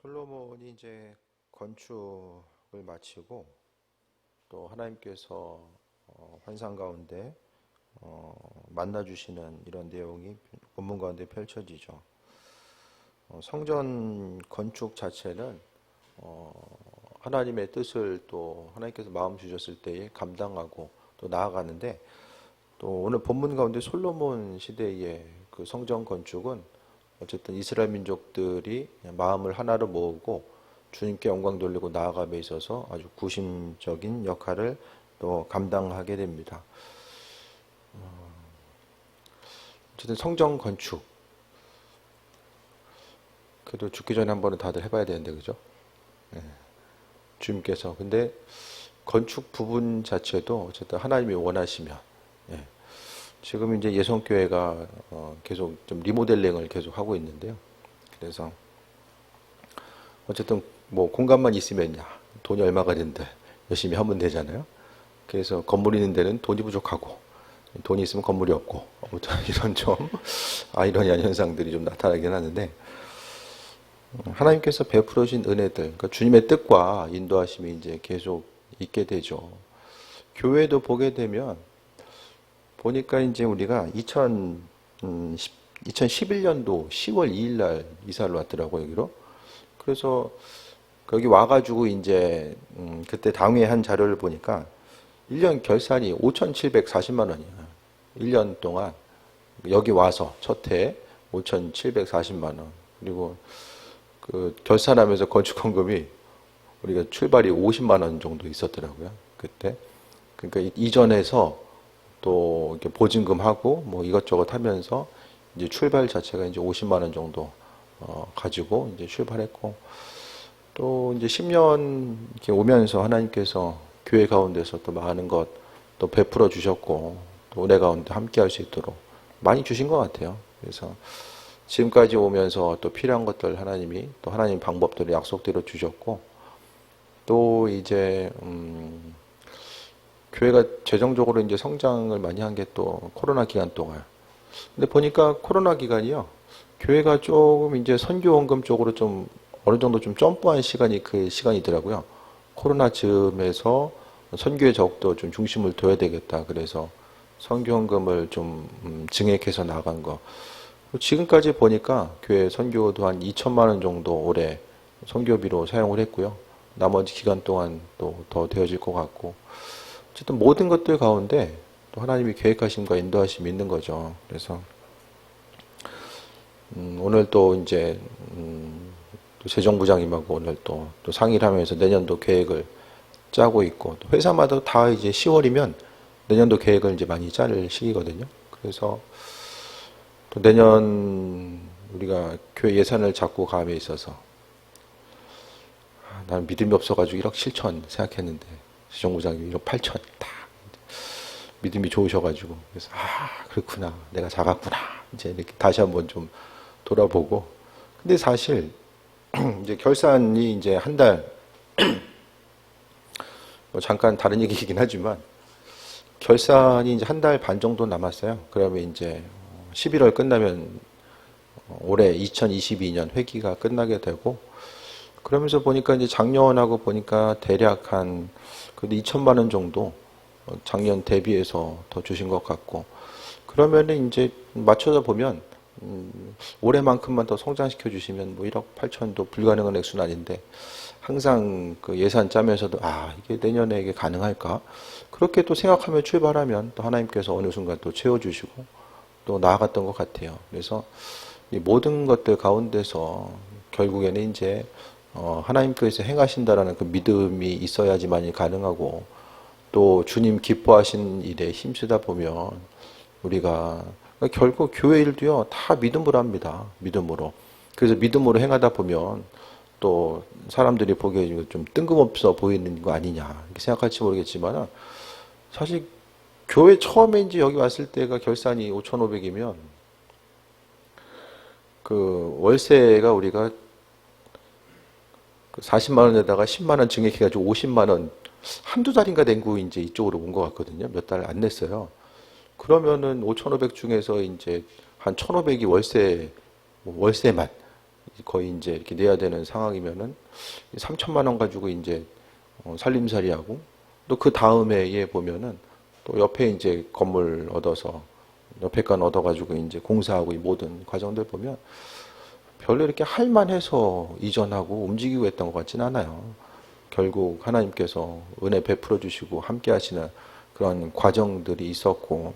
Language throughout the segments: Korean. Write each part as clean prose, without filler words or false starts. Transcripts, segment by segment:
솔로몬이 이제 건축을 마치고 또 하나님께서 환상 가운데 만나 주시는 이런 내용이 본문 가운데 펼쳐지죠. 성전 건축 자체는 하나님의 뜻을 또 하나님께서 마음 주셨을 때에 감당하고 또 나아가는데, 또 오늘 본문 가운데 솔로몬 시대의 그 성전 건축은 어쨌든 이스라엘 민족들이 마음을 하나로 모으고 주님께 영광 돌리고 나아감에 있어서 아주 구심적인 역할을 또 감당하게 됩니다. 어쨌든 성전 건축, 그래도 죽기 전에 한 번은 다들 해봐야 되는데, 그죠? 주님께서. 근데 건축 부분 자체도 어쨌든 하나님이 원하시면, 지금 이제 예성교회가 계속 좀 리모델링을 계속 하고 있는데요. 그래서 어쨌든 뭐 공간만 있으면 돈이 얼마가 된대 열심히 하면 되잖아요. 그래서 건물 있는 데는 돈이 부족하고 돈이 있으면 건물이 없고, 아무튼 이런 좀 아이러니한 현상들이 좀 나타나긴 하는데, 하나님께서 베풀어 주신 은혜들, 그러니까 주님의 뜻과 인도하심이 이제 계속 있게 되죠. 교회도 보게 되면 보니까 이제 우리가 2011년도 10월 2일 날 이사를 왔더라고요, 여기로. 그래서 거기 와가지고 이제 그때 당회 한 자료를 보니까 1년 결산이 5,740만 원이야. 1년 동안 여기 와서 첫 해 5,740만 원. 그리고 그 결산하면서 건축헌금이 우리가 출발이 50만 원 정도 있었더라고요, 그때. 그러니까 이전에서 또 이렇게 보증금하고 뭐 이것저것 하면서 이제 출발 자체가 이제 50만 원 정도 가지고 이제 출발했고, 또 이제 10년 이렇게 오면서 하나님께서 교회 가운데서 또 많은 것 또 베풀어 주셨고, 또 은혜 가운데 함께 할 수 있도록 많이 주신 것 같아요. 그래서 지금까지 오면서 또 필요한 것들 하나님이 또 하나님 방법대로 약속대로 주셨고, 또 이제 교회가 재정적으로 이제 성장을 많이 한 게 또 코로나 기간 동안. 근데 보니까 코로나 기간이요, 교회가 조금 이제 선교원금 쪽으로 좀 어느 정도 좀 점프한 시간이 그 시간이더라고요. 코로나 즈음에서 선교에 적도 좀 중심을 둬야 되겠다. 그래서 선교원금을 좀 증액해서 나간 거. 지금까지 보니까 교회 선교도 한 2천만 원 정도 올해 선교비로 사용을 했고요. 나머지 기간 동안 또 더 되어질 것 같고, 어쨌든 모든 것들 가운데 또 하나님이 계획하심과 인도하심이 있는 거죠. 그래서 오늘 또 이제 또 재정부장님하고 오늘 또 상의를 하면서 내년도 계획을 짜고 있고, 또 회사마다 다 이제 10월이면 내년도 계획을 이제 많이 짤 시기거든요. 그래서 또 내년 우리가 교회 예산을 잡고 감에 있어서 나는 믿음이 없어가지고 1억 7천 생각했는데 재정부장님이 1억 8천 다 믿음이 좋으셔가지고, 그래서 그렇구나, 내가 작았구나, 이제 이렇게 다시 한번 좀 돌아보고. 근데 사실 이제 결산이 이제 한 달, 뭐 잠깐 다른 얘기이긴 하지만 결산이 이제 한 달 반 정도 남았어요. 그러면 이제 11월 끝나면 올해 2022년 회기가 끝나게 되고, 그러면서 보니까 이제 작년하고 보니까 대략 한 그래도 2천만 원 정도 작년 대비해서 더 주신 것 같고, 그러면은 이제 맞춰서 보면 올해만큼만 더 성장시켜 주시면 뭐 1억 8천도 불가능한 액수는 아닌데, 항상 그 예산 짜면서도 이게 내년에 이게 가능할까? 그렇게 또 생각하며 출발하면 또 하나님께서 어느 순간 또 채워주시고 또 나아갔던 것 같아요. 그래서 이 모든 것들 가운데서 결국에는 이제 하나님께서 행하신다라는 그 믿음이 있어야지만이 가능하고, 또 주님 기뻐하신 일에 힘쓰다 보면 우리가 결국 교회 일도요 다 믿음으로 합니다. 믿음으로. 그래서 믿음으로 행하다 보면 또 사람들이 보기에 좀 뜬금없어 보이는 거 아니냐 이렇게 생각할지 모르겠지만, 사실 교회 처음에 이제 여기 왔을 때가 결산이 5,500이면 그 월세가 우리가 40만 원에다가 10만 원 증액해가지고 50만 원 한두 달인가 된고 이제 이쪽으로 온 것 같거든요. 몇 달 안 냈어요. 그러면은 5,500 중에서 이제 한 1,500이 월세만 거의 이제 이렇게 내야 되는 상황이면은 3천만 원 가지고 이제 살림살이하고 또 그 다음에 예 보면은 또 옆에 이제 건물 얻어서 옆에 건 얻어가지고 이제 공사하고 이 모든 과정들 보면 별로 이렇게 할만해서 이전하고 움직이고 했던 것 같지는 않아요. 결국 하나님께서 은혜 베풀어 주시고 함께 하시는 그런 과정들이 있었고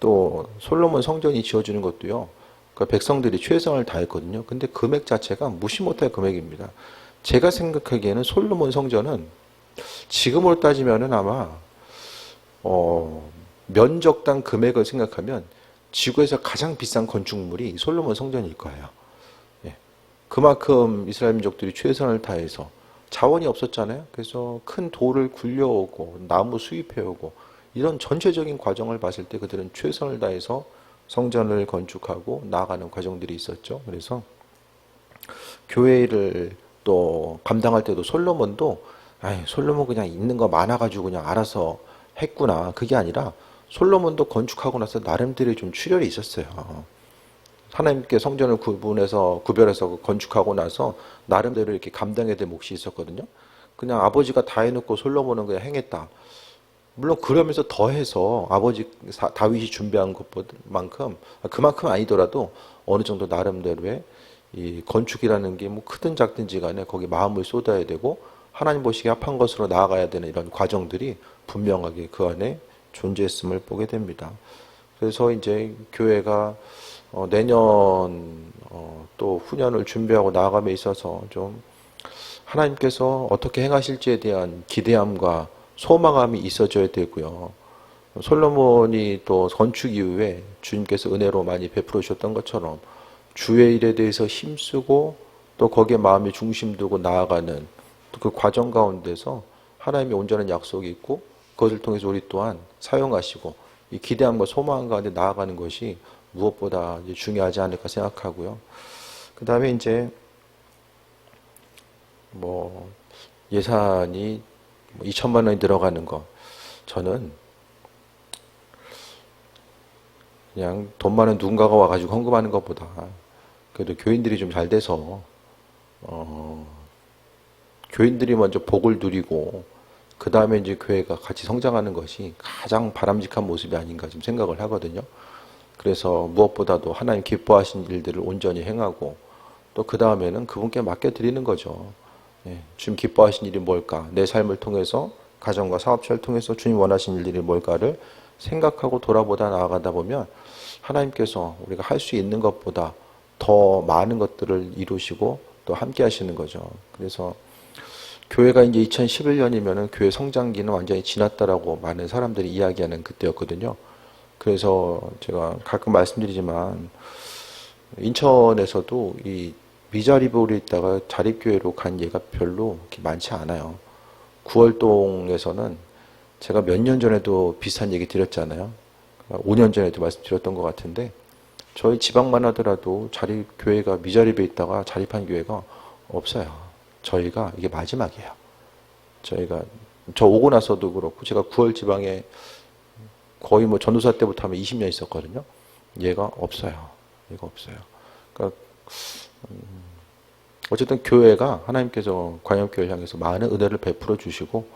또 솔로몬 성전이 지어지는 것도요. 그 백성들이 최선을 다했거든요. 근데 금액 자체가 무시 못할 금액입니다. 제가 생각하기에는 솔로몬 성전은 지금으로 따지면은 아마 면적당 금액을 생각하면 지구에서 가장 비싼 건축물이 솔로몬 성전일 거예요. 예. 그만큼 이스라엘 민족들이 최선을 다해서 자원이 없었잖아요. 그래서 큰 돌을 굴려오고 나무 수입해오고 이런 전체적인 과정을 봤을 때 그들은 최선을 다해서 성전을 건축하고 나아가는 과정들이 있었죠. 그래서 교회를 또 감당할 때도 솔로몬도 솔로몬 그냥 있는 거 많아가지고 그냥 알아서 했구나. 그게 아니라 솔로몬도 건축하고 나서 나름대로 좀 출혈이 있었어요. 하나님께 성전을 구별해서 건축하고 나서 나름대로 이렇게 감당해야 될 몫이 있었거든요. 그냥 아버지가 다 해놓고 솔로몬은 그냥 행했다. 물론 그러면서 더해서 아버지 다윗이 준비한 것만큼 그만큼 아니더라도 어느 정도 나름대로의 이 건축이라는 게 뭐 크든 작든지 간에 거기 마음을 쏟아야 되고 하나님 보시기에 합한 것으로 나아가야 되는 이런 과정들이 분명하게 그 안에 존재했음을 보게 됩니다. 그래서 이제 교회가 내년 또 후년을 준비하고 나아감에 있어서 좀 하나님께서 어떻게 행하실지에 대한 기대함과 소망함이 있어져야 되고요. 솔로몬이 또 건축 이후에 주님께서 은혜로 많이 베풀어 주셨던 것처럼 주의 일에 대해서 힘쓰고 또 거기에 마음이 중심 두고 나아가는 그 과정 가운데서 하나님의 온전한 약속이 있고 그것을 통해서 우리 또한 사용하시고 이 기대함과 소망 가운데 나아가는 것이 무엇보다 중요하지 않을까 생각하고요. 그 다음에 이제 뭐 예산이 2천만 원이 들어가는 거 저는 그냥 돈 많은 누군가가 와가지고 헌금하는 것보다 그래도 교인들이 좀 잘 돼서 교인들이 먼저 복을 누리고 그 다음에 이제 교회가 같이 성장하는 것이 가장 바람직한 모습이 아닌가 좀 생각을 하거든요. 그래서 무엇보다도 하나님 기뻐하신 일들을 온전히 행하고 또 그 다음에는 그분께 맡겨드리는 거죠. 예, 주님 기뻐하신 일이 뭘까? 내 삶을 통해서 가정과 사업체를 통해서 주님 원하신 일들이 뭘까를 생각하고 돌아보다 나아가다 보면 하나님께서 우리가 할 수 있는 것보다 더 많은 것들을 이루시고 또 함께 하시는 거죠. 그래서 교회가 이제 2011년이면은 교회 성장기는 완전히 지났다라고 많은 사람들이 이야기하는 그때였거든요. 그래서 제가 가끔 말씀드리지만 인천에서도 이 미자립으로 있다가 자립교회로 간 예가 별로 많지 않아요. 구월동에서는 제가 몇 년 전에도 비슷한 얘기 드렸잖아요. 5년 전에도 말씀드렸던 것 같은데 저희 지방만 하더라도 자립교회가 미자립에 있다가 자립한 교회가 없어요. 저희가 이게 마지막이에요. 저 오고 나서도 그렇고 제가 9월 지방에 거의 뭐 전도사 때부터 하면 20년 있었거든요. 얘가 없어요. 얘가 없어요. 그러니까 어쨌든 교회가 하나님께서 광역교회를 향해서 많은 은혜를 베풀어 주시고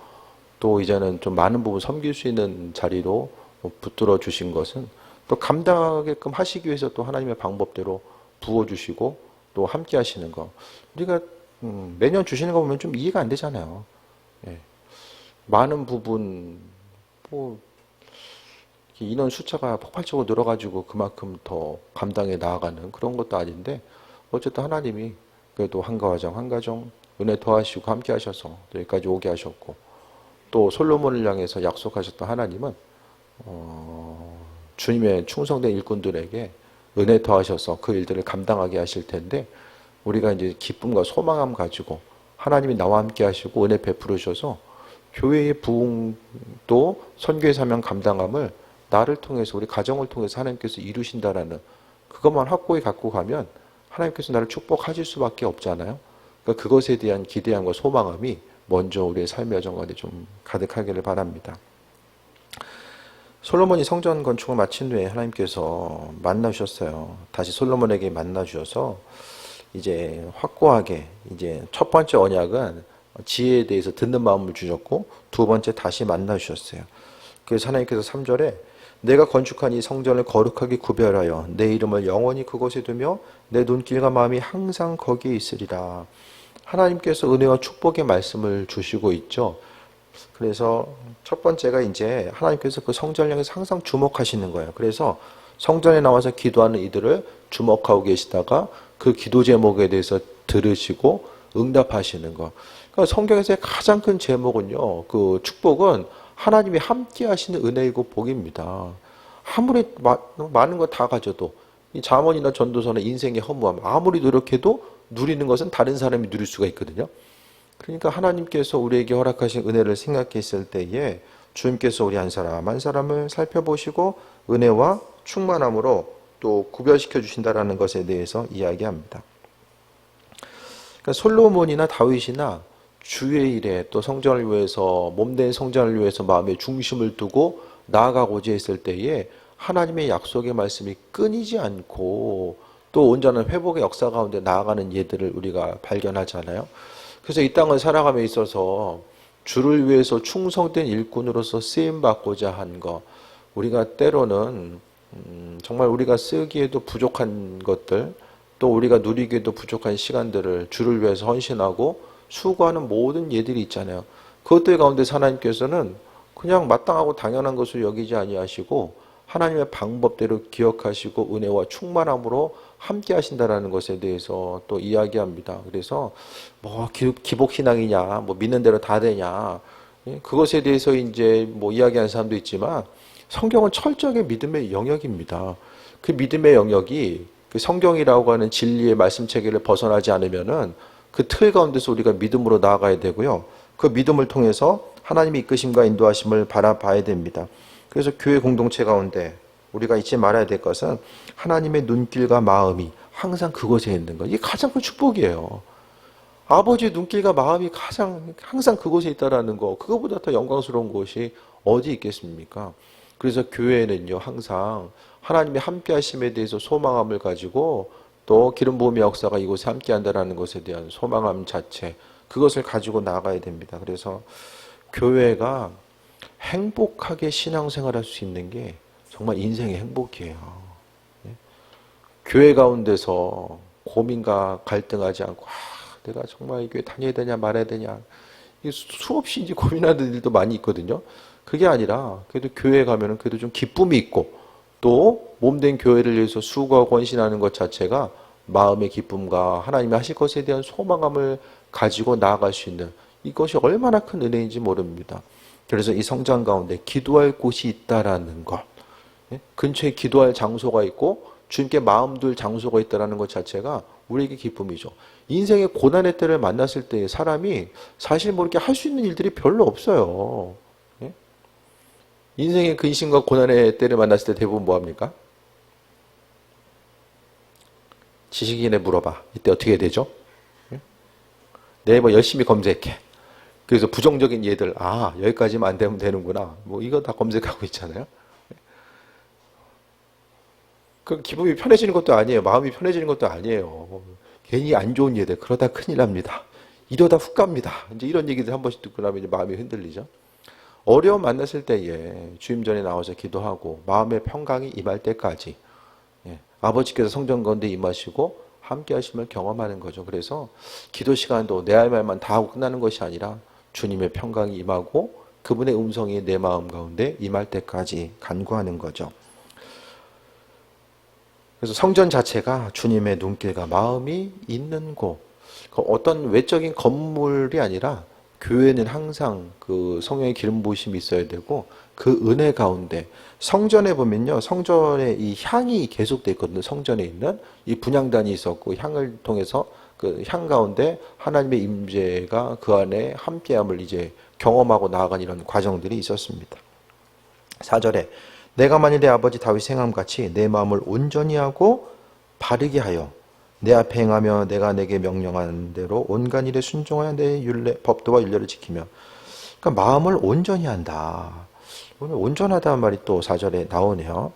또 이제는 좀 많은 부분 섬길 수 있는 자리로 붙들어 주신 것은 또 감당하게끔 하시기 위해서 또 하나님의 방법대로 부어주시고 또 함께 하시는 거. 우리가 매년 주시는 거 보면 좀 이해가 안 되잖아요. 예. 많은 부분 뭐 인원 숫자가 폭발적으로 늘어가지고 그만큼 더 감당해 나아가는 그런 것도 아닌데 어쨌든 하나님이 그래도 한 가정 한 가정 은혜 더하시고 함께 하셔서 여기까지 오게 하셨고 또 솔로몬을 향해서 약속하셨던 하나님은 주님의 충성된 일꾼들에게 은혜 더하셔서 그 일들을 감당하게 하실 텐데 우리가 이제 기쁨과 소망함 가지고 하나님이 나와 함께 하시고 은혜 베풀어 주셔서 교회의 부흥도 선교의 사명 감당함을 나를 통해서 우리 가정을 통해서 하나님께서 이루신다라는 그것만 확고히 갖고 가면 하나님께서 나를 축복하실 수밖에 없잖아요. 그러니까 그것에 대한 기대함과 소망함이 먼저 우리의 삶의 여정 가운데 좀 가득하기를 바랍니다. 솔로몬이 성전 건축을 마친 후에 하나님께서 만나주셨어요. 다시 솔로몬에게 만나주셔서 이제 확고하게 이제 첫 번째 언약은 지혜에 대해서 듣는 마음을 주셨고 두 번째 다시 만나 주셨어요. 그래서 하나님께서 3절에 내가 건축한 이 성전을 거룩하게 구별하여 내 이름을 영원히 그곳에 두며 내 눈길과 마음이 항상 거기에 있으리라. 하나님께서 은혜와 축복의 말씀을 주시고 있죠. 그래서 첫 번째가 이제 하나님께서 그 성전을 향해서 항상 주목하시는 거예요. 그래서 성전에 나와서 기도하는 이들을 주목하고 계시다가 그 기도 제목에 대해서 들으시고 응답하시는 거. 그러니까 성경에서의 가장 큰 제목은요, 그 축복은 하나님이 함께 하시는 은혜이고 복입니다. 아무리 많은 거 다 가져도 이 잠언이나 전도서나 인생의 허무함 아무리 노력해도 누리는 것은 다른 사람이 누릴 수가 있거든요. 그러니까 하나님께서 우리에게 허락하신 은혜를 생각했을 때에 주님께서 우리 한 사람 한 사람을 살펴보시고 은혜와 충만함으로 또 구별시켜 주신다라는 것에 대해서 이야기합니다. 그러니까 솔로몬이나 다윗이나 주의 일에 또 성전을 위해서 몸된 성전을 위해서 마음의 중심을 두고 나아가고자 했을 때에 하나님의 약속의 말씀이 끊이지 않고 또 온전한 회복의 역사 가운데 나아가는 예들을 우리가 발견하잖아요. 그래서 이 땅을 살아감에 있어서 주를 위해서 충성된 일꾼으로서 쓰임받고자 한 것, 우리가 때로는 정말 우리가 쓰기에도 부족한 것들, 또 우리가 누리기에도 부족한 시간들을 주를 위해서 헌신하고 수고하는 모든 예들이 있잖아요. 그것들 가운데 하나님께서는 그냥 마땅하고 당연한 것을 여기지 아니하시고 하나님의 방법대로 기억하시고 은혜와 충만함으로 함께 하신다라는 것에 대해서 또 이야기합니다. 그래서 뭐 기복 신앙이냐, 뭐 믿는 대로 다 되냐, 그것에 대해서 이제 뭐 이야기하는 사람도 있지만 성경은 철저하게 믿음의 영역입니다. 그 믿음의 영역이 그 성경이라고 하는 진리의 말씀 체계를 벗어나지 않으면은 그 틀 가운데서 우리가 믿음으로 나아가야 되고요. 그 믿음을 통해서 하나님의 이끄심과 인도하심을 바라봐야 됩니다. 그래서 교회 공동체 가운데 우리가 잊지 말아야 될 것은 하나님의 눈길과 마음이 항상 그곳에 있는 것. 이게 가장 큰 축복이에요. 아버지의 눈길과 마음이 항상 그곳에 있다라는 거. 그거보다 더 영광스러운 곳이 어디 있겠습니까? 그래서 교회는요, 항상 하나님의 함께 하심에 대해서 소망함을 가지고 또 기름 부음의 역사가 이곳에 함께 한다라는 것에 대한 소망함 자체, 그것을 가지고 나가야 됩니다. 그래서 교회가 행복하게 신앙생활할 수 있는 게 정말 인생의 행복이에요. 교회 가운데서 고민과 갈등하지 않고 내가 정말 이 교회 다녀야 되냐 말아야 되냐 수없이 이제 고민하는 일도 많이 있거든요. 그게 아니라 그래도 교회에 가면은 그래도 좀 기쁨이 있고 또 몸된 교회를 위해서 수고하고 헌신하는 것 자체가 마음의 기쁨과 하나님이 하실 것에 대한 소망함을 가지고 나아갈 수 있는 이것이 얼마나 큰 은혜인지 모릅니다. 그래서 이 성장 가운데 기도할 곳이 있다라는 것, 근처에 기도할 장소가 있고 주님께 마음 둘 장소가 있다라는 것 자체가 우리에게 기쁨이죠. 인생의 고난의 때를 만났을 때 사람이 사실 뭐 이렇게 할 수 있는 일들이 별로 없어요. 인생의 근심과 고난의 때를 만났을 때 대부분 뭐 합니까? 지식인에 물어봐. 이때 어떻게 되죠? 네이버 열심히 검색해. 그래서 부정적인 예들, 여기까지만 안 되면 되는구나. 뭐 이거 다 검색하고 있잖아요. 그 기분이 편해지는 것도 아니에요. 마음이 편해지는 것도 아니에요. 괜히 안 좋은 예들, 그러다 큰일 납니다. 이러다 훅 갑니다. 이제 이런 얘기들 한 번씩 듣고 나면 이제 마음이 흔들리죠. 어려움 만났을 때에 주임 전에 나와서 기도하고 마음의 평강이 임할 때까지 아버지께서 성전 가운데 임하시고 함께 하심을 경험하는 거죠. 그래서 기도 시간도 내 할 말만 다 하고 끝나는 것이 아니라 주님의 평강이 임하고 그분의 음성이 내 마음 가운데 임할 때까지 간구하는 거죠. 그래서 성전 자체가 주님의 눈길과 마음이 있는 곳, 어떤 외적인 건물이 아니라 교회는 항상 그 성령의 기름 부으심이 있어야 되고 그 은혜 가운데 성전에 보면요, 성전에 이 향이 계속돼 있거든요. 성전에 있는 이 분향단이 있었고 향을 통해서 그 향 가운데 하나님의 임재가 그 안에 함께함을 이제 경험하고 나아간 이런 과정들이 있었습니다. 4절에 내가 만일 내 아버지 다윗 행함같이 내 마음을 온전히 하고 바르게 하여 내 앞에 행하며 내가 내게 명령한 대로 온갖 일에 순종하여 내 법도와 율례를 지키며, 그러니까 마음을 온전히 한다. 오늘 온전하다는 말이 또 4절에 나오네요.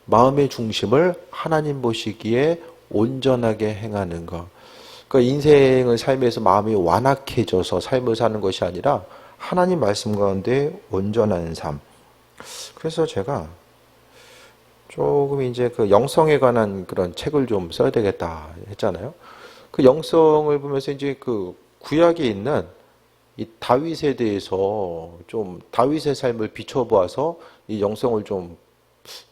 마음의 중심을 하나님 보시기에 온전하게 행하는 것. 그러니까 인생을 삶에서 마음이 완악해져서 삶을 사는 것이 아니라 하나님 말씀 가운데 온전한 삶. 그래서 제가 조금 이제 그 영성에 관한 그런 책을 좀 써야 되겠다 했잖아요. 그 영성을 보면서 이제 그 구약에 있는 이 다윗에 대해서 좀 다윗의 삶을 비춰보아서 이 영성을 좀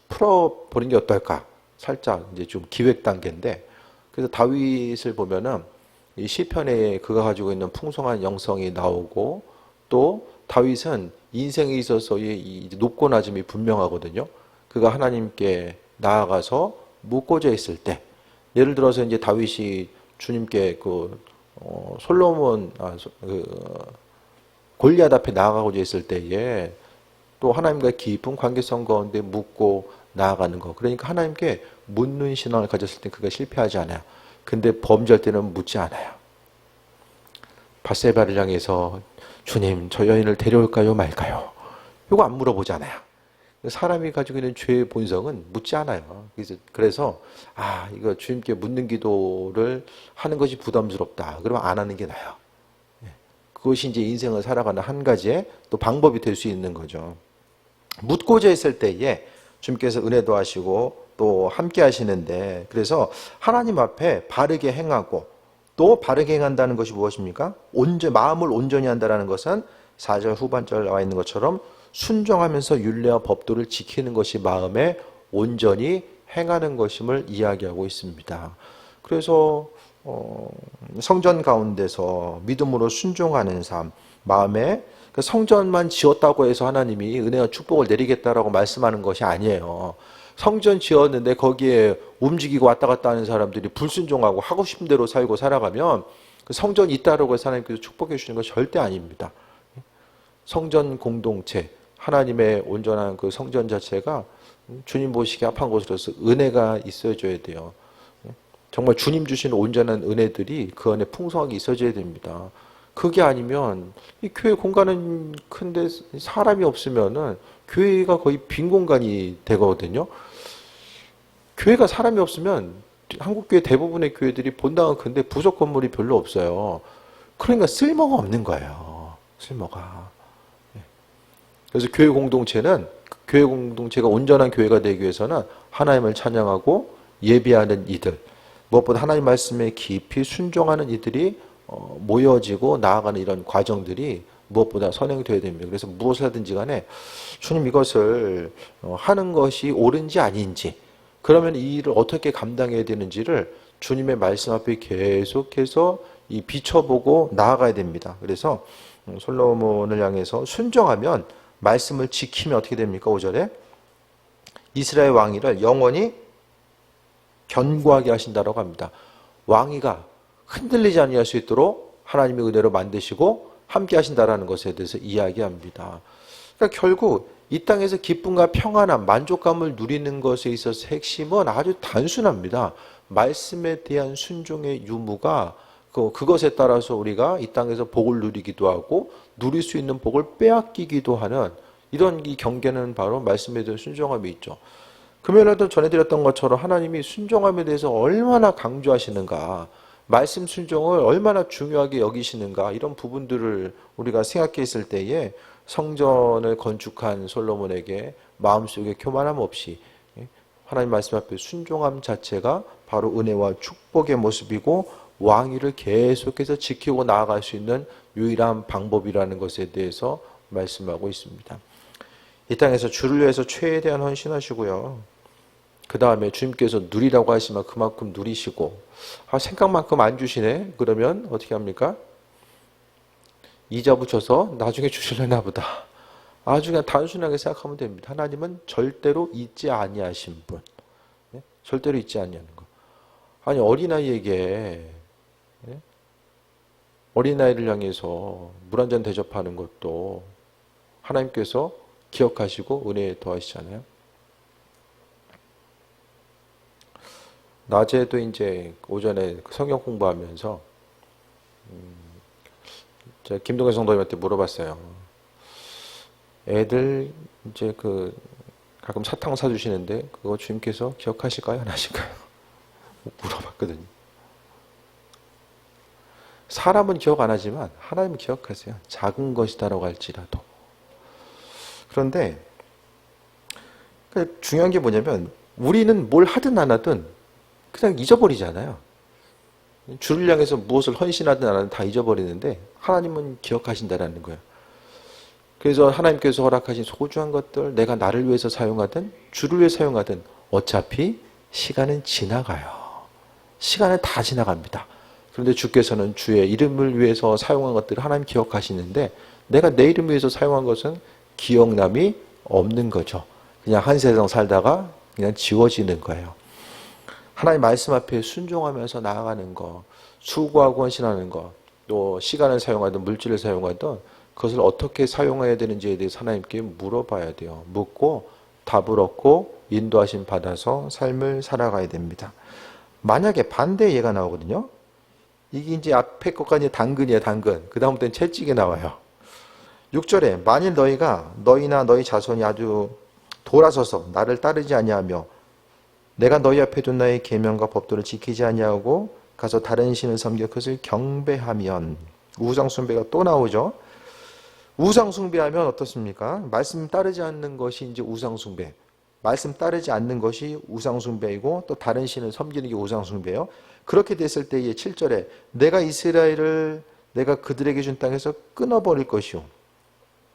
풀어보는 게 어떨까? 살짝 이제 좀 기획 단계인데, 그래서 다윗을 보면은 이 시편에 그가 가지고 있는 풍성한 영성이 나오고, 또 다윗은 인생에 있어서의 이 높고 낮음이 분명하거든요. 그가 하나님께 나아가서 묻고자 했을 때, 예를 들어서 이제 다윗이 주님께 솔로몬 골리앗 앞에 나아가고자 했을 때에 또 하나님과 깊은 관계성 가운데 묻고 나아가는 거. 그러니까 하나님께 묻는 신앙을 가졌을 때 그가 실패하지 않아요. 근데 범죄할 때는 묻지 않아요. 밧세바를 향해서 주님, 저 여인을 데려올까요 말까요? 이거 안 물어보잖아요. 사람이 가지고 있는 죄의 본성은 묻지 않아요. 그래서 이거 주님께 묻는 기도를 하는 것이 부담스럽다. 그러면 안 하는 게 나아요. 그것이 이제 인생을 살아가는 한 가지의 또 방법이 될 수 있는 거죠. 묻고자 했을 때에 주님께서 은혜도 하시고 또 함께 하시는데, 그래서 하나님 앞에 바르게 행하고, 또 바르게 행한다는 것이 무엇입니까? 마음을 온전히 한다는 것은 4절 후반절 나와 있는 것처럼 순종하면서 율례와 법도를 지키는 것이 마음에 온전히 행하는 것임을 이야기하고 있습니다. 그래서 성전 가운데서 믿음으로 순종하는 삶, 마음에 성전만 지었다고 해서 하나님이 은혜와 축복을 내리겠다라고 말씀하는 것이 아니에요. 성전 지었는데 거기에 움직이고 왔다 갔다 하는 사람들이 불순종하고 하고 싶은 대로 살고 살아가면 그 성전이 있다라고 해서 하나님께서 축복해 주시는 건 절대 아닙니다. 성전 공동체, 하나님의 온전한 그 성전 자체가 주님 보시기에 합한 것으로서 은혜가 있어줘야 돼요. 정말 주님 주시는 온전한 은혜들이 그 안에 풍성하게 있어줘야 됩니다. 그게 아니면 이 교회 공간은 큰데 사람이 없으면은 교회가 거의 빈 공간이 되거든요. 교회가 사람이 없으면 한국교회 대부분의 교회들이 본당은 큰데 부속 건물이 별로 없어요. 그러니까 쓸모가 없는 거예요. 쓸모가. 그래서 교회 공동체가 온전한 교회가 되기 위해서는 하나님을 찬양하고 예배하는 이들, 무엇보다 하나님 말씀에 깊이 순종하는 이들이 모여지고 나아가는 이런 과정들이 무엇보다 선행되어야 됩니다. 그래서 무엇을 하든지 간에 주님 이것을 하는 것이 옳은지 아닌지, 그러면 이 일을 어떻게 감당해야 되는지를 주님의 말씀 앞에 계속해서 비춰보고 나아가야 됩니다. 그래서 솔로몬을 향해서 순종하면, 말씀을 지키면 어떻게 됩니까? 5절에 이스라엘 왕위를 영원히 견고하게 하신다라고 합니다. 왕위가 흔들리지 아니할 수 있도록 하나님의 은혜로 만드시고 함께 하신다라는 것에 대해서 이야기합니다. 그러니까 결국 이 땅에서 기쁨과 평안함, 만족감을 누리는 것에 있어서 핵심은 아주 단순합니다. 말씀에 대한 순종의 유무가 그것에 따라서 우리가 이 땅에서 복을 누리기도 하고 누릴 수 있는 복을 빼앗기기도 하는 이런 이 경계는 바로 말씀에 대한 순종함이 있죠. 금요일에도 전해드렸던 것처럼 하나님이 순종함에 대해서 얼마나 강조하시는가, 말씀 순종을 얼마나 중요하게 여기시는가, 이런 부분들을 우리가 생각했을 때에 성전을 건축한 솔로몬에게 마음속에 교만함 없이 하나님 말씀 앞에 순종함 자체가 바로 은혜와 축복의 모습이고 왕위를 계속해서 지키고 나아갈 수 있는 유일한 방법이라는 것에 대해서 말씀하고 있습니다. 이 땅에서 주를 위해서 최대한 헌신하시고요. 그 다음에 주님께서 누리라고 하시면 그만큼 누리시고, 생각만큼 안 주시네? 그러면 어떻게 합니까? 이자 붙여서 나중에 주실려나 보다. 아주 그냥 단순하게 생각하면 됩니다. 하나님은 절대로 잊지 아니하신 분. 절대로 잊지 아니하는 거. 아니, 어린아이를 향해서 물 한 잔 대접하는 것도 하나님께서 기억하시고 은혜에 더하시잖아요. 낮에도 이제 오전에 성경 공부하면서 제가 김동현 성도님한테 물어봤어요. 애들 이제 가끔 사탕 사주시는데 그거 주님께서 기억하실까요? 안 하실까요? 물어봤거든요. 사람은 기억 안 하지만 하나님은 기억하세요. 작은 것이다라고 할지라도. 그런데 중요한 게 뭐냐면 우리는 뭘 하든 안 하든 그냥 잊어버리잖아요. 주를 향해서 무엇을 헌신하든 안 하든 다 잊어버리는데 하나님은 기억하신다라는 거예요. 그래서 하나님께서 허락하신 소중한 것들, 내가 나를 위해서 사용하든 주를 위해 사용하든 어차피 시간은 지나가요. 시간은 다 지나갑니다. 그런데 주께서는 주의 이름을 위해서 사용한 것들을 하나님 기억하시는데 내가 내 이름 위해서 사용한 것은 기억남이 없는 거죠. 그냥 한 세상 살다가 그냥 지워지는 거예요. 하나님 말씀 앞에 순종하면서 나아가는 거, 수고하고 헌신하는 거, 또 시간을 사용하든 물질을 사용하든 그것을 어떻게 사용해야 되는지에 대해서 하나님께 물어봐야 돼요. 묻고 답을 얻고 인도하심 받아서 삶을 살아가야 됩니다. 만약에 반대 예가 나오거든요. 이게 이제 앞에 것까지 당근이에요, 당근. 그 다음부터는 채찍이 나와요. 6절에 만일 너희나 너희 자손이 아주 돌아서서 나를 따르지 아니하며 내가 너희 앞에 둔 나의 계명과 법도를 지키지 아니하고 가서 다른 신을 섬겨 그것을 경배하면 우상 숭배가 또 나오죠. 우상 숭배하면 어떻습니까? 말씀 따르지 않는 것이 이제 우상 숭배. 말씀 따르지 않는 것이 우상 숭배이고 또 다른 신을 섬기는 게 우상 숭배예요. 그렇게 됐을 때에 7절에 내가 이스라엘을 내가 그들에게 준 땅에서 끊어버릴 것이요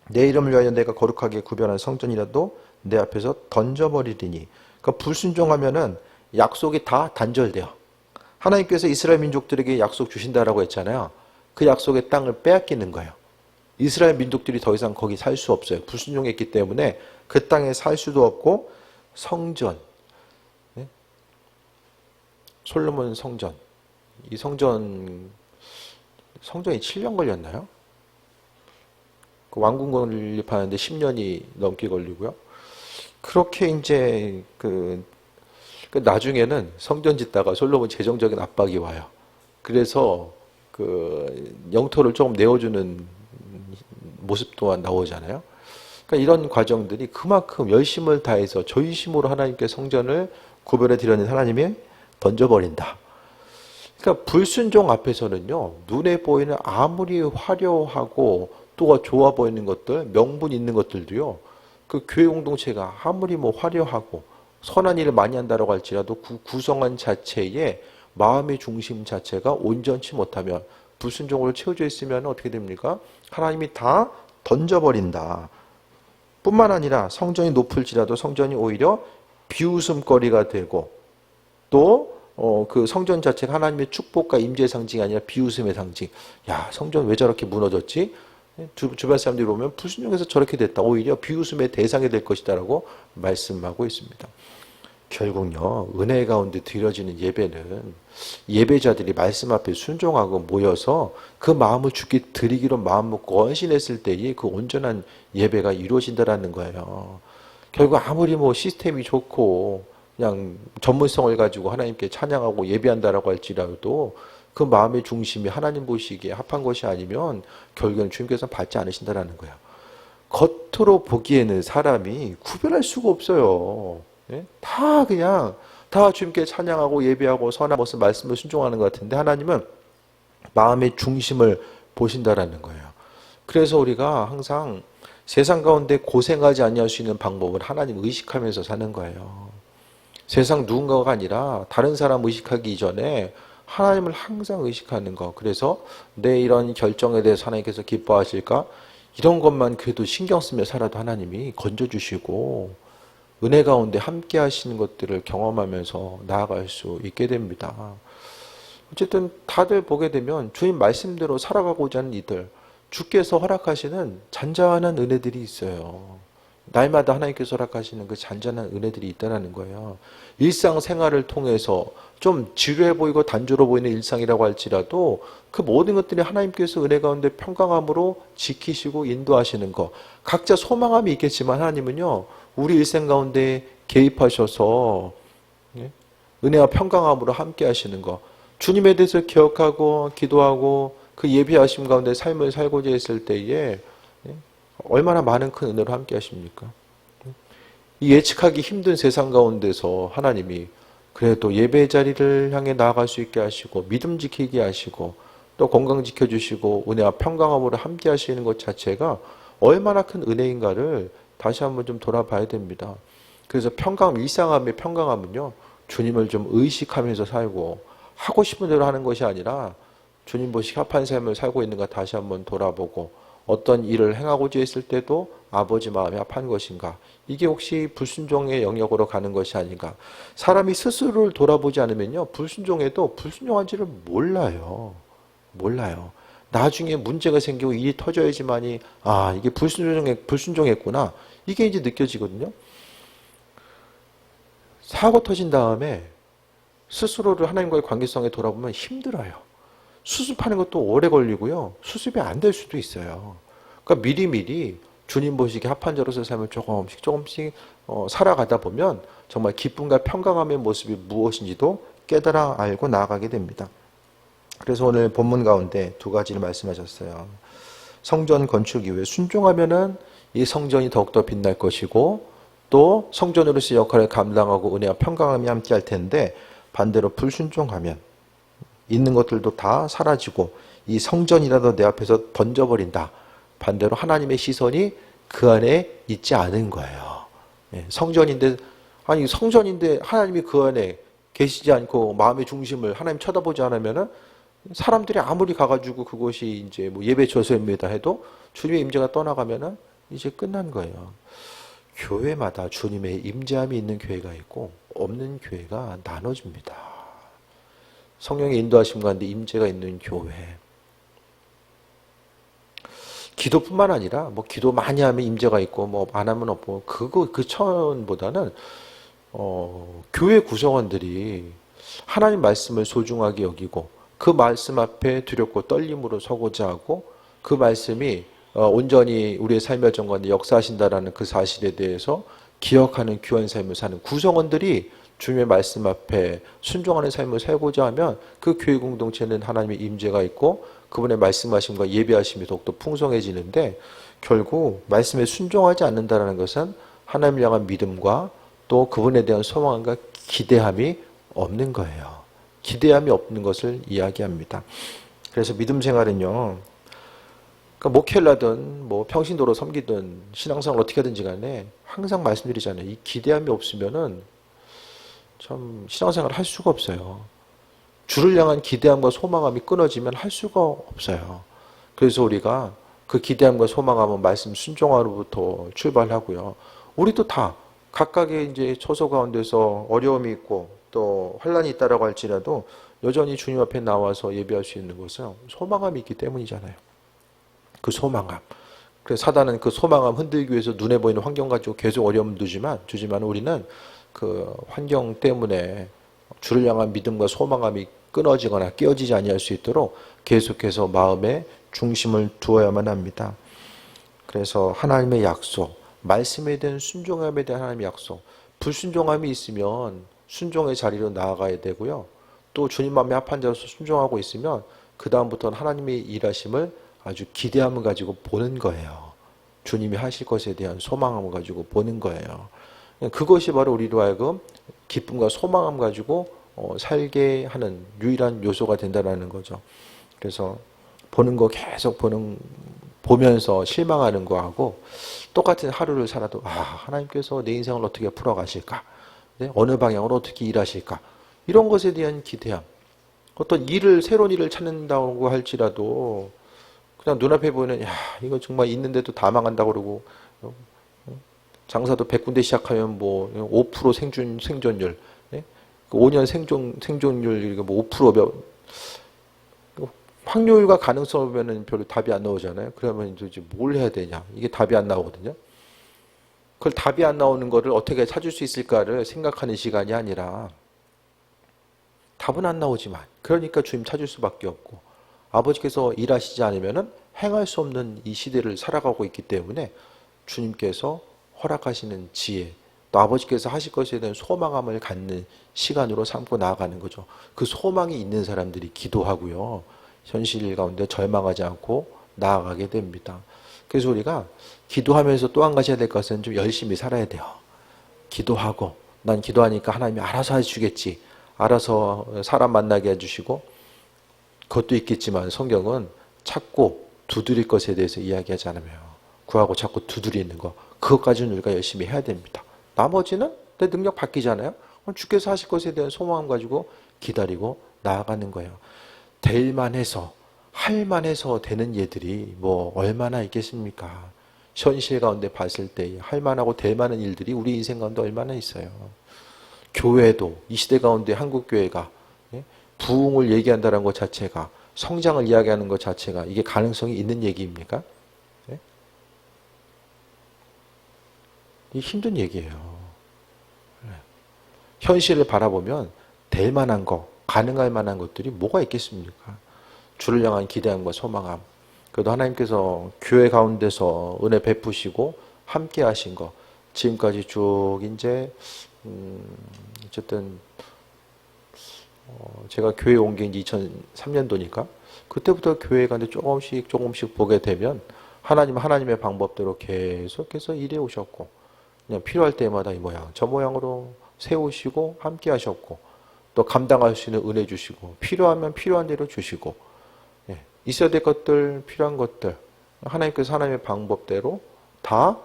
내 이름을 위하여 내가 거룩하게 구별한 성전이라도 내 앞에서 던져버리리니. 그러니까 불순종하면은 약속이 다 단절돼요. 하나님께서 이스라엘 민족들에게 약속 주신다라고 했잖아요. 그 약속의 땅을 빼앗기는 거예요. 이스라엘 민족들이 더 이상 거기 살 수 없어요. 불순종했기 때문에 그 땅에 살 수도 없고 성전, 솔로몬 성전, 이 성전이 7년 걸렸나요? 그 왕궁 건립하는데 10년이 넘게 걸리고요. 그렇게 이제 그 나중에는 성전 짓다가 솔로몬 재정적인 압박이 와요. 그래서 그 영토를 조금 내어주는 모습 또한 나오잖아요. 그러니까 이런 과정들이 그만큼 열심을 다해서 전심으로 하나님께 성전을 구별해 드리는 하나님이 던져버린다. 그러니까 불순종 앞에서는요, 눈에 보이는 아무리 화려하고 또 좋아 보이는 것들, 명분 있는 것들도요, 그 교회 공동체가 아무리 뭐 화려하고 선한 일을 많이 한다고 할지라도 그 구성원 자체의 마음의 중심 자체가 온전치 못하면 불순종으로 채워져 있으면 어떻게 됩니까? 하나님이 다 던져버린다. 뿐만 아니라 성전이 높을지라도 성전이 오히려 비웃음거리가 되고 또 그 성전 자체가 하나님의 축복과 임재의 상징이 아니라 비웃음의 상징. 야, 성전 왜 저렇게 무너졌지? 주변 사람들이 보면 불순종해서 저렇게 됐다. 오히려 비웃음의 대상이 될 것이다라고 말씀하고 있습니다. 결국요, 은혜 가운데 드려지는 예배는 예배자들이 말씀 앞에 순종하고 모여서 그 마음을 주께 드리기로 마음 먹고 헌신했을 때에 그 온전한 예배가 이루어진다라는 거예요. 결국 아무리 뭐 시스템이 좋고 그냥 전문성을 가지고 하나님께 찬양하고 예배한다라고 할지라도 그 마음의 중심이 하나님 보시기에 합한 것이 아니면 결국에는 주님께서 받지 않으신다라는 거예요. 겉으로 보기에는 사람이 구별할 수가 없어요. 다 그냥 다 주님께 찬양하고 예배하고 선한 것을 말씀을 순종하는 것 같은데 하나님은 마음의 중심을 보신다라는 거예요. 그래서 우리가 항상 세상 가운데 고생하지 아니할 수 있는 방법을 하나님 의식하면서 사는 거예요. 세상 누군가가 아니라 다른 사람 의식하기 이전에 하나님을 항상 의식하는 거. 그래서 내 이런 결정에 대해서 하나님께서 기뻐하실까? 이런 것만 그래도 신경 쓰며 살아도 하나님이 건져주시고 은혜 가운데 함께 하시는 것들을 경험하면서 나아갈 수 있게 됩니다. 어쨌든 다들 보게 되면 주님 말씀대로 살아가고자 하는 이들, 주께서 허락하시는 잔잔한 은혜들이 있어요. 날마다 하나님께서 허락하시는 그 잔잔한 은혜들이 있다는 거예요. 일상생활을 통해서 좀 지루해 보이고 단조로워 보이는 일상이라고 할지라도 그 모든 것들이 하나님께서 은혜 가운데 평강함으로 지키시고 인도하시는 것. 각자 소망함이 있겠지만 하나님은요, 우리 일생 가운데 개입하셔서 은혜와 평강함으로 함께 하시는 것. 주님에 대해서 기억하고 기도하고 그 예비하심 가운데 삶을 살고자 했을 때에 얼마나 많은 큰 은혜로 함께 하십니까? 이 예측하기 힘든 세상 가운데서 하나님이 그래도 예배 자리를 향해 나아갈 수 있게 하시고 믿음 지키게 하시고 또 건강 지켜주시고 은혜와 평강함으로 함께 하시는 것 자체가 얼마나 큰 은혜인가를 다시 한번 좀 돌아봐야 됩니다. 그래서 평강, 일상함의 평강함은요, 주님을 좀 의식하면서 살고 하고 싶은 대로 하는 것이 아니라 주님 보시기 합한 삶을 살고 있는가 다시 한번 돌아보고 어떤 일을 행하고자 했을 때도 아버지 마음에 합한 것인가, 이게 혹시 불순종의 영역으로 가는 것이 아닌가. 사람이 스스로를 돌아보지 않으면요, 불순종해도 불순종한지를 몰라요. 나중에 문제가 생기고 일이 터져야지만이 이게 불순종했구나, 이게 이제 느껴지거든요. 사고 터진 다음에 스스로를 하나님과의 관계성에 돌아보면 힘들어요. 수습하는 것도 오래 걸리고요. 수습이 안 될 수도 있어요. 그러니까 미리미리 주님 보시기에 합한 자로서 삶을 조금씩 살아가다 보면 정말 기쁨과 평강함의 모습이 무엇인지도 깨달아 알고 나아가게 됩니다. 그래서 오늘 본문 가운데 두 가지를 말씀하셨어요. 성전 건축 이후에 순종하면은 이 성전이 더욱더 빛날 것이고, 또 성전으로서의 역할을 감당하고 은혜와 평강함이 함께 할 텐데, 반대로 불순종하면 있는 것들도 다 사라지고 이 성전이라도 내 앞에서 던져버린다. 반대로 하나님의 시선이 그 안에 있지 않은 거예요. 성전인데 하나님이 그 안에 계시지 않고 마음의 중심을 하나님 쳐다보지 않으면은 사람들이 아무리 가가지고 그곳이 이제 뭐 예배 저소입니다 해도 주님의 임재가 떠나가면은 이제 끝난 거예요. 교회마다 주님의 임재함이 있는 교회가 있고 없는 교회가 나눠집니다. 성령의 인도하심 가운데 임재가 있는 교회. 기도뿐만 아니라 뭐 기도 많이 하면 임재가 있고 뭐 안 하면 없고 그 차원보다는 교회 구성원들이 하나님 말씀을 소중하게 여기고 그 말씀 앞에 두렵고 떨림으로 서고자 하고 그 말씀이 온전히 우리의 삶의 정관에 역사하신다라는 그 사실에 대해서 기억하는 귀한 삶을 사는 구성원들이 주님의 말씀 앞에 순종하는 삶을 살고자 하면 그 교회 공동체는 하나님의 임재가 있고 그분의 말씀하심과 예배하심이 더욱더 풍성해지는데, 결국 말씀에 순종하지 않는다는 것은 하나님을 향한 믿음과 또 그분에 대한 소망과 기대함이 없는 거예요. 기대함이 없는 것을 이야기합니다. 그래서 믿음 생활은요, 그러니까 목회를 하든 뭐 평신도로 섬기든 신앙생활 어떻게 하든지 간에 항상 말씀드리잖아요. 이 기대함이 없으면은 참 신앙생활을 할 수가 없어요. 주를 향한 기대함과 소망함이 끊어지면 할 수가 없어요. 그래서 우리가 그 기대함과 소망함은 말씀 순종함으로부터 출발하고요. 우리도 다 각각의 이제 처소 가운데서 어려움이 있고 또 환란이 있다라고 할지라도 여전히 주님 앞에 나와서 예배할 수 있는 것은 소망함이 있기 때문이잖아요. 그 소망함. 그래서 사단은 그 소망함 흔들기 위해서 눈에 보이는 환경 가지고 계속 어려움 주지만 우리는 그 환경 때문에 주를 향한 믿음과 소망함이 끊어지거나 깨어지지 아니할 수 있도록 계속해서 마음에 중심을 두어야만 합니다. 그래서 하나님의 약속, 말씀에 대한 순종함에 대한 하나님의 약속, 불순종함이 있으면 순종의 자리로 나아가야 되고요. 또 주님 마음에 합한 자로서 순종하고 있으면 그 다음부터는 하나님의 일하심을 아주 기대함을 가지고 보는 거예요. 주님이 하실 것에 대한 소망함을 가지고 보는 거예요. 그것이 바로 우리로 하여금 기쁨과 소망함 가지고 살게 하는 유일한 요소가 된다는 거죠. 그래서 보는 거 계속 보면서 실망하는 거하고 똑같은 하루를 살아도 하나님께서 내 인생을 어떻게 풀어가실까? 어느 방향으로 어떻게 일하실까? 이런 것에 대한 기대함. 어떤 새로운 일을 찾는다고 할지라도 그냥 눈앞에 보이는 이거 정말 있는데도 다 망한다고 그러고 장사도 100군데 시작하면 뭐 5% 생존율, 5년 생존율 뭐 5% 확률과 가능성을 보면 별로 답이 안 나오잖아요. 그러면 이제 뭘 해야 되냐? 이게 답이 안 나오거든요. 그걸 답이 안 나오는 거를 어떻게 찾을 수 있을까를 생각하는 시간이 아니라 답은 안 나오지만 그러니까 주님 찾을 수밖에 없고 아버지께서 일하시지 않으면은 행할 수 없는 이 시대를 살아가고 있기 때문에 주님께서 허락하시는 지혜, 또 아버지께서 하실 것에 대한 소망함을 갖는 시간으로 삼고 나아가는 거죠. 그 소망이 있는 사람들이 기도하고요. 현실 가운데 절망하지 않고 나아가게 됩니다. 그래서 우리가 기도하면서 또 한 가지 해야 될 것은 좀 열심히 살아야 돼요. 기도하고 난 기도하니까 하나님이 알아서 해주겠지. 알아서 사람 만나게 해주시고 그것도 있겠지만 성경은 찾고 두드릴 것에 대해서 이야기하지 않으며 구하고 찾고 두드리는 거, 그것까지는 우리가 열심히 해야 됩니다. 나머지는 내 능력 바뀌잖아요. 주께서 하실 것에 대한 소망 가지고 기다리고 나아가는 거예요. 될 만해서 할 만해서 되는 예들이 뭐 얼마나 있겠습니까? 현실 가운데 봤을 때 할 만하고 될 만한 일들이 우리 인생 가운데 얼마나 있어요. 교회도 이 시대 가운데 한국교회가 부흥을 얘기한다는 것 자체가, 성장을 이야기하는 것 자체가 이게 가능성이 있는 얘기입니까? 이 힘든 얘기예요. 현실을 바라보면 될 만한 거, 가능할 만한 것들이 뭐가 있겠습니까? 주를 향한 기대함과 소망함. 그래도 하나님께서 교회 가운데서 은혜 베푸시고 함께 하신 거, 지금까지 쭉 이제 어쨌든 제가 교회 온 게 이제 2003년도니까 그때부터 교회가 이제 조금씩 보게 되면 하나님의 방법대로 계속해서 일해 오셨고, 그냥 필요할 때마다 이 모양 저 모양으로 세우시고 함께 하셨고, 또 감당할 수 있는 은혜 주시고, 필요하면 필요한 대로 주시고, 있어야 될 것들, 필요한 것들 하나님께서 하나님의 방법대로 다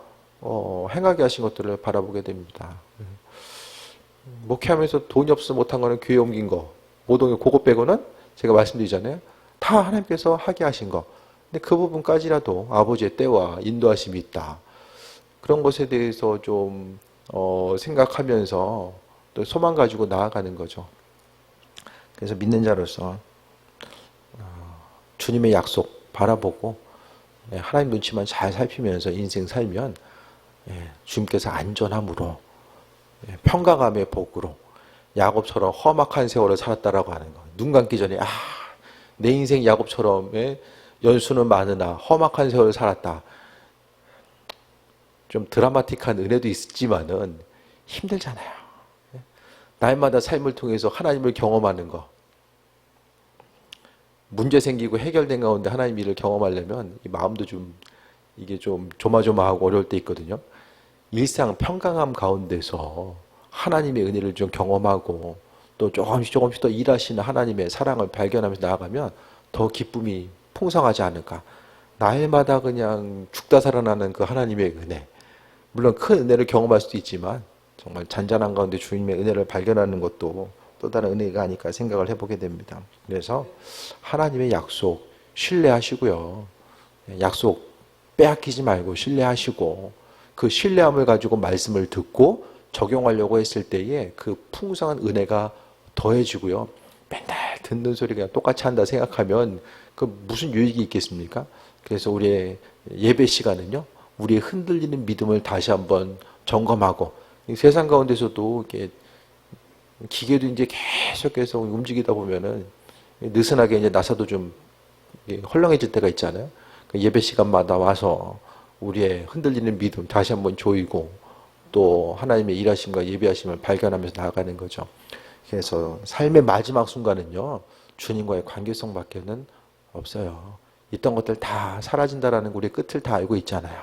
행하게 하신 것들을 바라보게 됩니다. 목회하면서 돈이 없어 못한 거는 교회 옮긴 거, 모동의 그거 빼고는 제가 말씀드리잖아요. 다 하나님께서 하게 하신 거. 근데 그 부분까지라도 아버지의 때와 인도하심이 있다. 그런 것에 대해서 좀 생각하면서 또 소망 가지고 나아가는 거죠. 그래서 믿는 자로서 주님의 약속 바라보고 하나님 눈치만 잘 살피면서 인생 살면 주님께서 안전함으로, 평강함의 복으로 야곱처럼 험악한 세월을 살았다라고 하는 거. 눈 감기 전에 내 인생 야곱처럼 연수는 많으나 험악한 세월을 살았다. 좀 드라마틱한 은혜도 있지만은 힘들잖아요. 날마다 삶을 통해서 하나님을 경험하는 거. 문제 생기고 해결된 가운데 하나님 일을 경험하려면 이 마음도 이게 좀 조마조마하고 어려울 때 있거든요. 일상 평강함 가운데서 하나님의 은혜를 좀 경험하고 또 조금씩 더 일하시는 하나님의 사랑을 발견하면서 나아가면 더 기쁨이 풍성하지 않을까. 날마다 그냥 죽다 살아나는 그 하나님의 은혜. 물론 큰 은혜를 경험할 수도 있지만 정말 잔잔한 가운데 주님의 은혜를 발견하는 것도 또 다른 은혜가 아닐까 생각을 해보게 됩니다. 그래서 하나님의 약속 신뢰하시고요. 약속 빼앗기지 말고 신뢰하시고, 그 신뢰함을 가지고 말씀을 듣고 적용하려고 했을 때에 그 풍성한 은혜가 더해지고요. 맨날 듣는 소리 그냥 똑같이 한다 생각하면 그 무슨 유익이 있겠습니까? 그래서 우리의 예배 시간은요, 우리의 흔들리는 믿음을 다시 한번 점검하고, 세상 가운데서도 이렇게 기계도 이제 계속 움직이다 보면은 느슨하게 이제 나사도 좀 헐렁해질 때가 있잖아요. 예배 시간마다 와서 우리의 흔들리는 믿음 다시 한번 조이고, 또 하나님의 일하심과 예배하심을 발견하면서 나아가는 거죠. 그래서 삶의 마지막 순간은요, 주님과의 관계성밖에는 없어요. 있던 것들 다 사라진다라는 우리의 끝을 다 알고 있잖아요.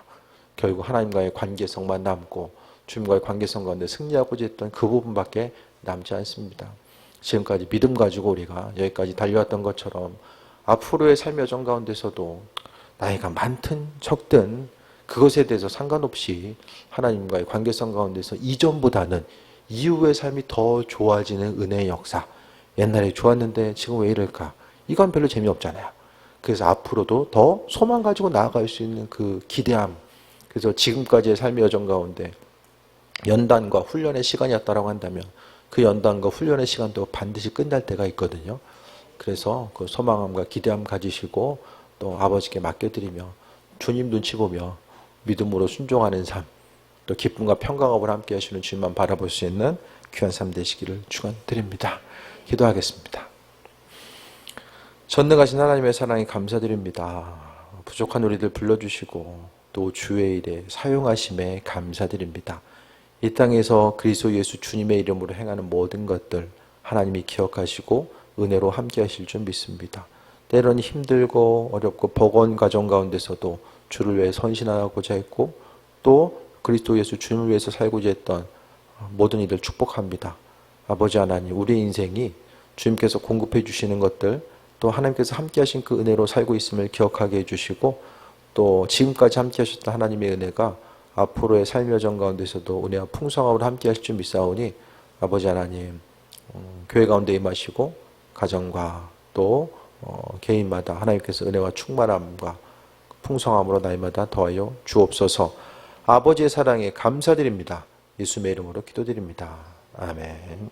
결국 하나님과의 관계성만 남고 주님과의 관계성 가운데 승리하고자 했던 그 부분밖에 남지 않습니다. 지금까지 믿음 가지고 우리가 여기까지 달려왔던 것처럼 앞으로의 삶의 여정 가운데서도 나이가 많든 적든 그것에 대해서 상관없이 하나님과의 관계성 가운데서 이전보다는 이후의 삶이 더 좋아지는 은혜의 역사. 옛날에 좋았는데 지금 왜 이럴까? 이건 별로 재미없잖아요. 그래서 앞으로도 더 소망 가지고 나아갈 수 있는 그 기대함. 그래서 지금까지의 삶의 여정 가운데 연단과 훈련의 시간이었다고 한다면 그 연단과 훈련의 시간도 반드시 끝날 때가 있거든요. 그래서 그 소망함과 기대함 가지시고 또 아버지께 맡겨드리며 주님 눈치 보며 믿음으로 순종하는 삶, 또 기쁨과 평강함을 함께 하시는 주님만 바라볼 수 있는 귀한 삶 되시기를 축원드립니다. 기도하겠습니다. 전능하신 하나님의 사랑에 감사드립니다. 부족한 우리들 불러주시고 또 주의 일에 사용하심에 감사드립니다. 이 땅에서 그리스도 예수 주님의 이름으로 행하는 모든 것들 하나님이 기억하시고 은혜로 함께 하실 줄 믿습니다. 때로는 힘들고 어렵고 버거운 가정 가운데서도 주를 위해 선신하고자 했고 또 그리스도 예수 주님을 위해서 살고자 했던 모든 이들 축복합니다. 아버지 하나님, 우리 인생이 주님께서 공급해 주시는 것들 또 하나님께서 함께 하신 그 은혜로 살고 있음을 기억하게 해주시고 또 지금까지 함께 하셨던 하나님의 은혜가 앞으로의 삶의 여정 가운데서도 은혜와 풍성함으로 함께 하실 줄 믿사오니 아버지 하나님 교회 가운데 임하시고 가정과 또 개인마다 하나님께서 은혜와 충만함과 풍성함으로 날마다 더하여 주옵소서. 아버지의 사랑에 감사드립니다. 예수의 이름으로 기도드립니다. 아멘.